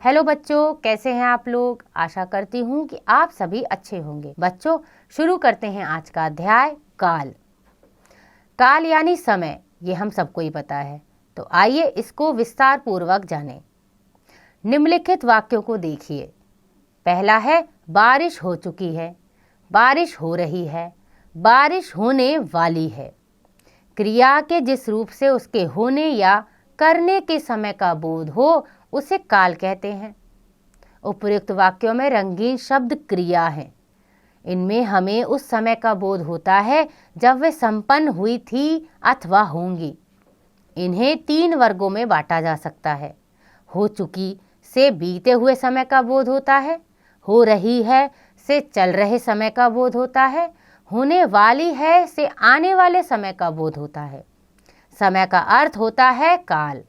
Hello बच्चों, कैसे हैं आप लोग। आशा करती हूँ कि आप सभी अच्छे होंगे। बच्चों, शुरू करते हैं आज का अध्याय काल। काल यानी समय, ये हम सबको ही पता है। तो आइए इसको विस्तार पूर्वक जानें। निम्नलिखित वाक्यों को देखिए। पहला है बारिश हो चुकी है, बारिश हो रही है, बारिश होने वाली है। क्रिया के जिस रूप से उसके होने या करने के समय का बोध हो उसे काल कहते हैं। उपर्युक्त वाक्यों में रंगीन शब्द क्रिया हैं। इनमें हमें उस समय का बोध होता है जब वे संपन्न हुई थी अथवा होंगी। इन्हें 3 वर्गों में बांटा जा सकता है। हो चुकी से बीते हुए समय का बोध होता है, हो रही है से चल रहे समय का बोध होता है, होने वाली है से आने वाले समय का बोध होता है। समय का अर्थ होता है काल।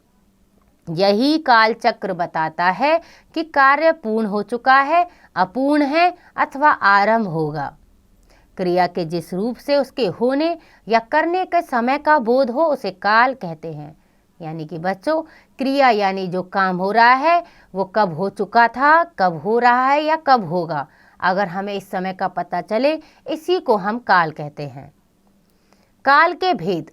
यही काल चक्र बताता है कि कार्य पूर्ण हो चुका है, अपूर्ण है अथवा आरंभ होगा। क्रिया के जिस रूप से उसके होने या करने के समय का बोध हो उसे काल कहते हैं। यानी कि बच्चों, क्रिया यानी जो काम हो रहा है वो कब हो चुका था, कब हो रहा है या कब होगा। अगर हमें इस समय का पता चले, इसी को हम काल कहते हैं। काल के भेद।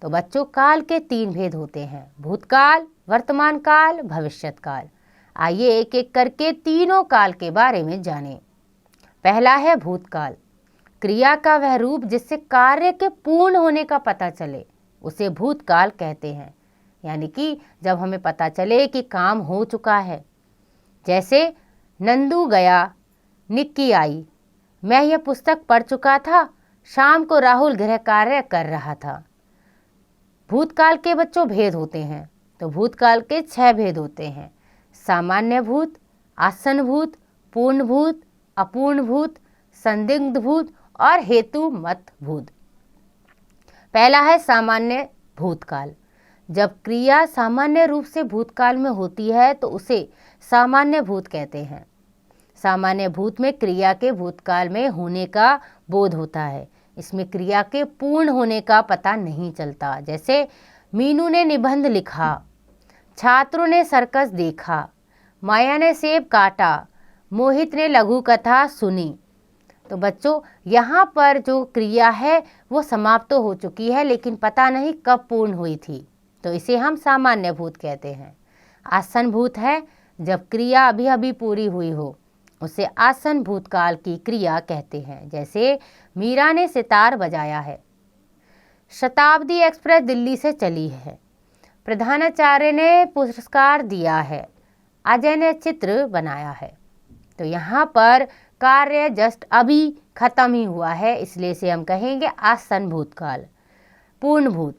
तो बच्चों, काल के 3 भेद होते हैं: भूतकाल, वर्तमान काल, भविष्यत काल। आइए एक एक करके तीनों काल के बारे में जानें। पहला है भूतकाल। क्रिया का वह रूप जिससे कार्य के पूर्ण होने का पता चले उसे भूतकाल कहते हैं। यानी कि जब हमें पता चले कि काम हो चुका है। जैसे नंदू गया, निक्की आई, मैं यह पुस्तक पढ़ चुका था, शाम को राहुल गृह कार्य कर रहा था। भूतकाल के बच्चों भेद होते हैं। तो भूतकाल के 6 भेद होते हैं: सामान्य भूत, आसन भूत, पूर्ण भूत, अपूर्ण भूत, संदिग्ध भूत और हेतु मत भूत। पहला है सामान्य भूतकाल। जब क्रिया सामान्य रूप से भूतकाल में होती है तो उसे सामान्य भूत कहते हैं। सामान्य भूत में क्रिया के भूतकाल में होने का बोध होता है। इसमें क्रिया के पूर्ण होने का पता नहीं चलता। जैसे मीनू ने निबंध लिखा, छात्रों ने सर्कस देखा, माया ने सेब काटा, मोहित ने लघु कथा सुनी। तो बच्चों, यहाँ पर जो क्रिया है वो समाप्त तो हो चुकी है लेकिन पता नहीं कब पूर्ण हुई थी, तो इसे हम सामान्य भूत कहते हैं। आसन भूत है जब क्रिया अभी अभी पूरी हुई हो, उसे आसन भूतकाल की क्रिया कहते हैं। जैसे मीरा ने सितार बजाया है। शताब्दी एक्सप्रेस दिल्ली से चली है। प्रधानाचार्य ने पुरस्कार दिया है। अजय ने चित्र बनाया है। तो यहाँ पर कार्य जस्ट अभी खत्म ही हुआ है, इसलिए से हम कहेंगे आसन भूतकाल। पूर्ण भूत।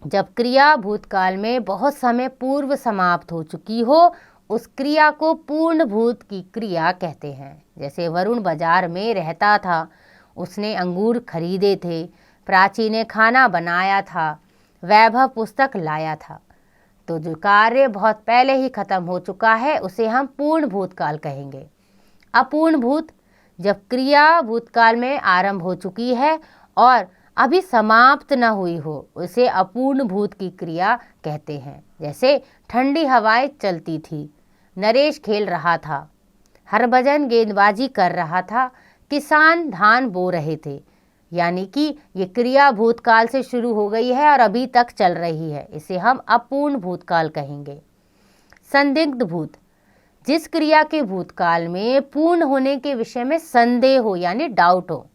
जब क्रिया भूतकाल में बहुत समय पूर्व समाप्त हो चुकी हो उस क्रिया को पूर्ण भूत की क्रिया कहते हैं। जैसे वरुण बाजार में रहता था, उसने अंगूर खरीदे थे, प्राची ने खाना बनाया था, वैभव पुस्तक लाया था। तो जो कार्य बहुत पहले ही खत्म हो चुका है उसे हम पूर्ण भूतकाल कहेंगे। अपूर्ण भूत। जब क्रिया भूतकाल में आरंभ हो चुकी है और अभी समाप्त न हुई हो उसे अपूर्ण भूत की क्रिया कहते हैं। जैसे ठंडी हवाएं चलती थी, नरेश खेल रहा था, हरभजन गेंदबाजी कर रहा था, किसान धान बो रहे थे। यानी कि ये क्रिया भूतकाल से शुरू हो गई है और अभी तक चल रही है, इसे हम अपूर्ण भूतकाल कहेंगे। संदिग्ध भूत। जिस क्रिया के भूतकाल में पूर्ण होने के विषय में संदेह हो यानी डाउट हो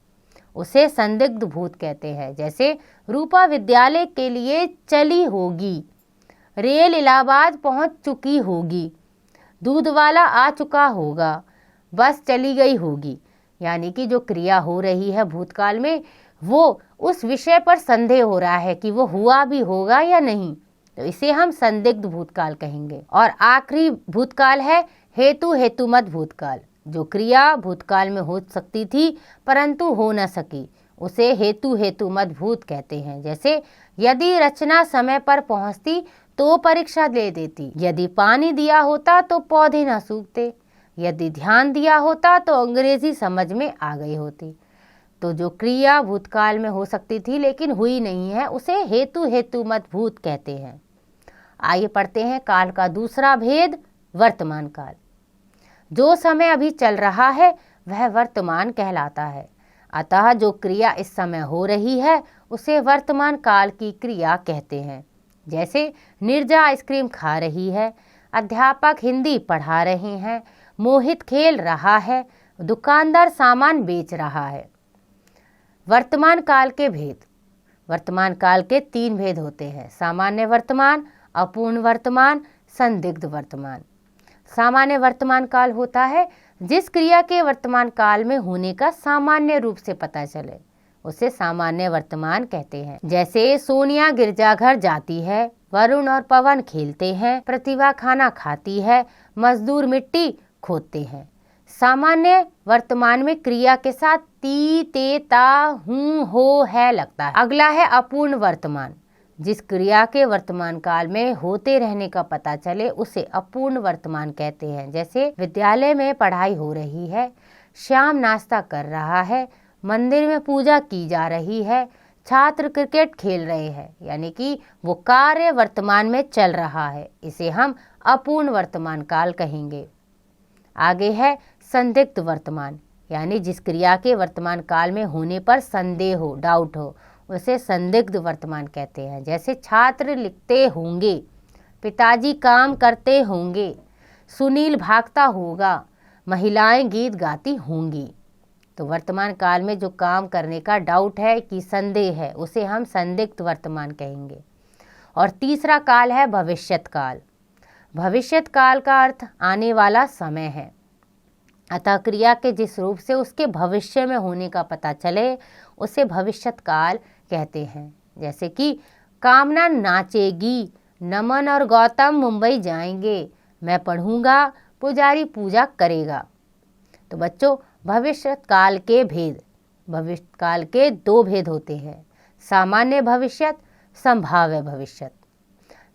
उसे संदिग्ध भूत कहते हैं। जैसे रूपा विद्यालय के लिए चली होगी, रेल इलाहाबाद पहुंच चुकी होगी, दूध वाला आ चुका होगा, बस चली गई होगी। यानी कि जो क्रिया हो रही है भूतकाल में वो उस विषय पर संदेह हो रहा है कि वो हुआ भी होगा या नहीं, तो इसे हम संदिग्ध भूतकाल कहेंगे। और आखिरी भूतकाल है हेतुमत भूतकाल। जो क्रिया भूतकाल में हो सकती थी परंतु हो न सकी उसे हेतुमत भूत कहते हैं। जैसे यदि रचना समय पर पहुंचती तो परीक्षा दे देती, यदि पानी दिया होता तो पौधे न सूखते, यदि ध्यान दिया होता तो अंग्रेजी समझ में आ गई होती। तो जो क्रिया भूतकाल में हो सकती थी लेकिन हुई नहीं है उसे हेतुमत भूत कहते हैं। आइए पढ़ते हैं काल का दूसरा भेद वर्तमान काल। जो समय अभी चल रहा है वह वर्तमान कहलाता है। अतः जो क्रिया इस समय हो रही है उसे वर्तमान काल की क्रिया कहते हैं। जैसे नीरजा आइसक्रीम खा रही है, अध्यापक हिंदी पढ़ा रहे हैं, मोहित खेल रहा है, दुकानदार सामान बेच रहा है। वर्तमान काल के भेद। वर्तमान काल के 3 भेद होते हैं: सामान्य वर्तमान, अपूर्ण वर्तमान, संदिग्ध वर्तमान। सामान्य वर्तमान काल होता है जिस क्रिया के वर्तमान काल में होने का सामान्य रूप से पता चले, उसे सामान्य वर्तमान कहते हैं। जैसे सोनिया गिरजाघर जाती है, वरुण और पवन खेलते हैं, प्रतिभा खाना खाती है, मजदूर मिट्टी खोदते हैं। सामान्य वर्तमान में क्रिया के साथ ती, ते, ता, हूं, हो, है लगता है। अगला है अपूर्ण वर्तमान। जिस क्रिया के वर्तमान काल में होते रहने का पता चले उसे अपूर्ण वर्तमान कहते हैं। जैसे विद्यालय में पढ़ाई हो रही है, श्याम नाश्ता कर रहा है, मंदिर में पूजा की जा रही है, छात्र क्रिकेट खेल रहे हैं, यानी कि वो कार्य वर्तमान में चल रहा है। इसे हम अपूर्ण वर्तमान काल कहेंगे। आगे है संदिग्ध वर्तमान, यानी जिस क्रिया के वर्तमान काल में होने पर संदेह हो, डाउट हो, उसे संदिग्ध वर्तमान कहते हैं। जैसे छात्र लिखते होंगे, पिताजी काम करते होंगे, सुनील भागता होगा, महिलाएं गीत गाती होंगी। तो वर्तमान काल में जो काम करने का डाउट है कि संदेह है, उसे हम संदिग्ध वर्तमान कहेंगे। और तीसरा काल है भविष्यत काल। भविष्यत काल का अर्थ आने वाला समय है। अतः क्रिया के जिस रूप से उसके भविष्य में होने का पता चले उसे भविष्यत काल कहते हैं। जैसे कि कामना नाचेगी, नमन और गौतम मुंबई जाएंगे, मैं पढ़ूंगा, पुजारी पूजा करेगा। तो बच्चों, भविष्यत काल के भेद। भविष्य काल के 2 भेद होते हैं: सामान्य भविष्यत, संभाव्य भविष्यत।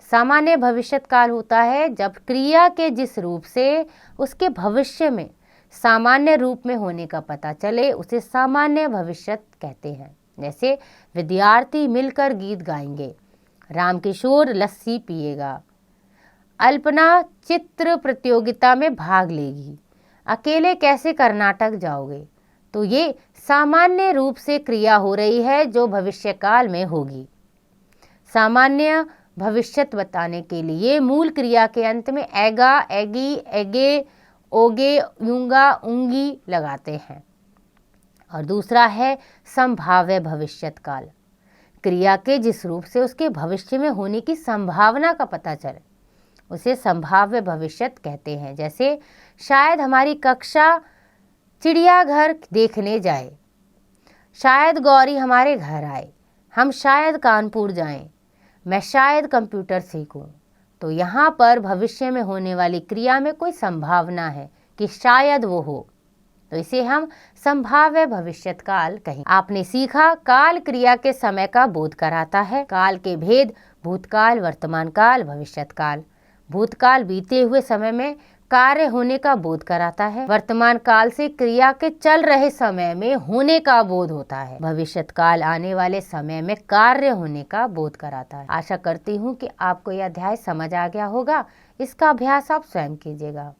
सामान्य भविष्यत काल होता है जब क्रिया के जिस रूप से उसके भविष्य में सामान्य रूप में होने का पता चले उसे सामान्य भविष्यत कहते हैं। जैसे विद्यार्थी मिलकर गीत गाएंगे, रामकिशोर लस्सी पिएगा, अल्पना चित्र प्रतियोगिता में भाग लेगी, अकेले कैसे कर्नाटक जाओगे। तो ये सामान्य रूप से क्रिया हो रही है जो भविष्य काल में होगी। सामान्य भविष्यत बताने के लिए मूल क्रिया के अंत में एगा, एगी, एगे, ओगे, यूंगा, उंगी लगाते हैं। और दूसरा है संभाव्य भविष्यत काल। क्रिया के जिस रूप से उसके भविष्य में होने की संभावना का पता चले उसे संभाव्य भविष्यत कहते हैं। जैसे शायद हमारी कक्षा चिड़ियाघर देखने जाए, शायद गौरी हमारे घर आए, हम शायद कानपुर जाएं, मैं शायद कंप्यूटर सीखूं। तो यहाँ पर भविष्य में होने वाली क्रिया में कोई संभावना है कि शायद वो हो, तो इसे हम संभाव्य भविष्यत काल कहें। आपने सीखा काल क्रिया के समय का बोध कराता है। काल के भेद: भूतकाल, वर्तमान काल, भविष्यत काल। भूतकाल बीते हुए समय में कार्य होने का बोध कराता है। वर्तमान काल से क्रिया के चल रहे समय में होने का बोध होता है। भविष्यत काल आने वाले समय में कार्य होने का बोध कराता है। आशा करती हूँ कि आपको यह अध्याय समझ आ गया होगा। इसका अभ्यास आप स्वयं कीजिएगा।